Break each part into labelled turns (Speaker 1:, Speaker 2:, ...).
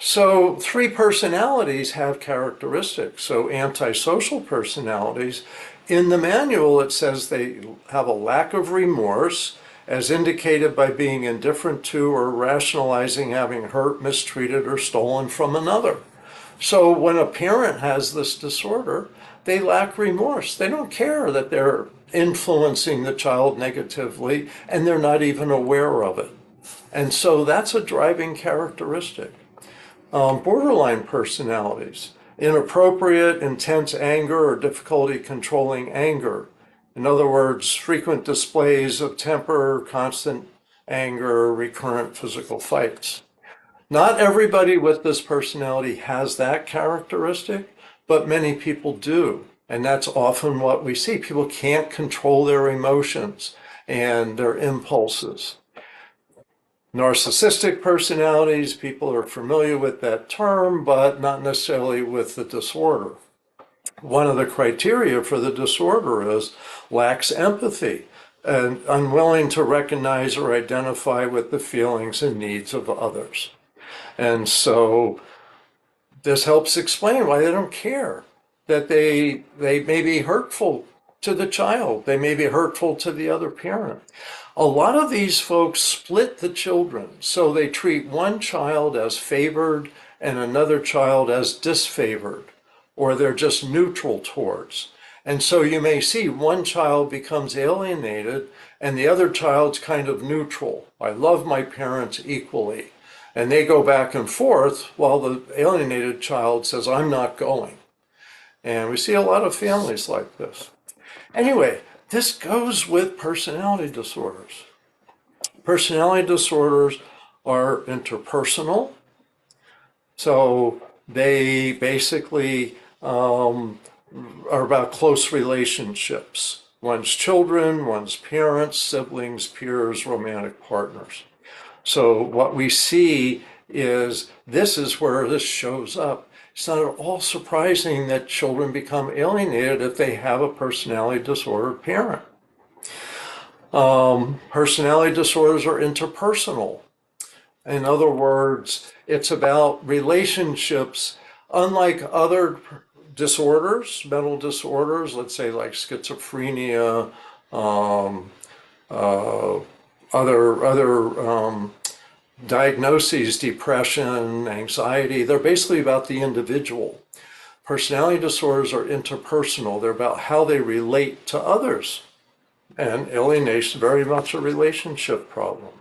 Speaker 1: So three personalities have characteristics. So antisocial personalities, in the manual it says they have a lack of remorse as indicated by being indifferent to or rationalizing having hurt, mistreated, or stolen from another. So when a parent has this disorder, they lack remorse. They don't care that they're influencing the child negatively and they're not even aware of it. And so that's a driving characteristic. Borderline personalities, inappropriate, intense anger or difficulty controlling anger. In other words, frequent displays of temper, constant anger, recurrent physical fights. Not everybody with this personality has that characteristic, but many people do. And that's often what we see. People can't control their emotions and their impulses. Narcissistic personalities, people are familiar with that term, but not necessarily with the disorder. One of the criteria for the disorder is lacks empathy and unwilling to recognize or identify with the feelings and needs of others. And so this helps explain why they don't care, that they may be hurtful to the child, they may be hurtful to the other parent. A lot of these folks split the children, so they treat one child as favored and another child as disfavored, or they're just neutral towards. And so you may see one child becomes alienated and the other child's kind of neutral. I love my parents equally. And they go back and forth while the alienated child says, I'm not going. And we see a lot of families like this. Anyway, this goes with personality disorders. Personality disorders are interpersonal. So they basically are about close relationships. One's children, one's parents, siblings, peers, romantic partners. So what we see is this is where this shows up. It's not at all surprising that children become alienated if they have a personality disordered parent. Personality disorders are interpersonal. In other words, it's about relationships. Unlike other disorders, mental disorders, let's say like schizophrenia, other diagnoses, depression, anxiety, they're basically about the individual. Personality disorders are interpersonal. They're about how they relate to others. And alienation is very much a relationship problem.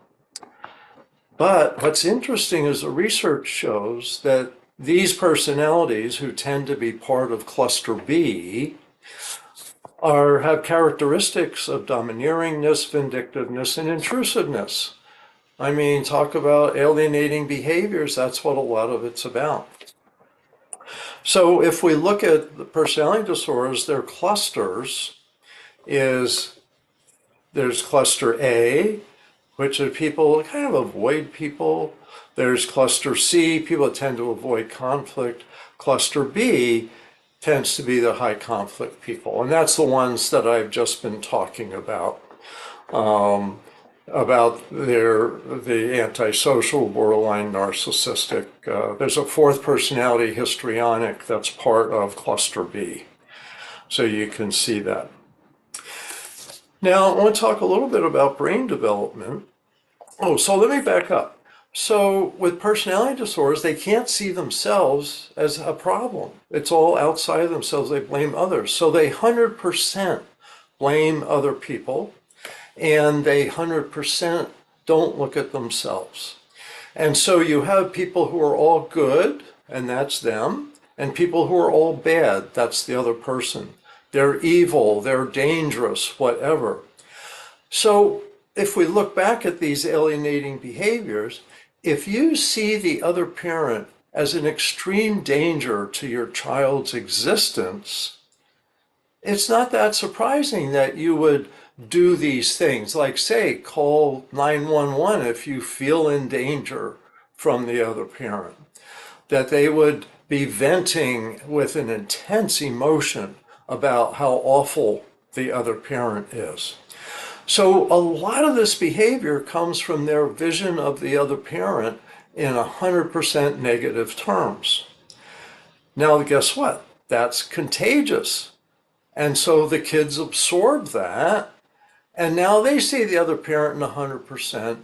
Speaker 1: But what's interesting is the research shows that these personalities who tend to be part of cluster B have characteristics of domineeringness, vindictiveness, and intrusiveness. I mean, talk about alienating behaviors, that's what a lot of it's about. So if we look at the personality disorders, their clusters there's cluster A, which are people kind of avoid people. There's cluster C, people that tend to avoid conflict. Cluster B tends to be the high conflict people. And that's the ones that I've just been talking about the antisocial, borderline narcissistic. There's a fourth personality, histrionic, that's part of cluster B. So you can see that. Now, I want to talk a little bit about brain development. Oh, so let me back up. So with personality disorders, they can't see themselves as a problem. It's all outside of themselves. They blame others. So they 100% blame other people, and they 100% don't look at themselves. And so you have people who are all good, and that's them, and people who are all bad, that's the other person. They're evil, they're dangerous, whatever. So if we look back at these alienating behaviors, if you see the other parent as an extreme danger to your child's existence, it's not that surprising that you would do these things. Like, say, call 911 if you feel in danger from the other parent. That they would be venting with an intense emotion about how awful the other parent is. So a lot of this behavior comes from their vision of the other parent in 100% negative terms. Now, guess what? That's contagious. And so the kids absorb that, and now they see the other parent in 100%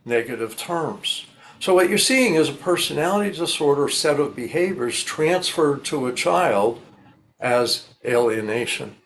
Speaker 1: negative terms. So what you're seeing is a personality disorder set of behaviors transferred to a child as alienation.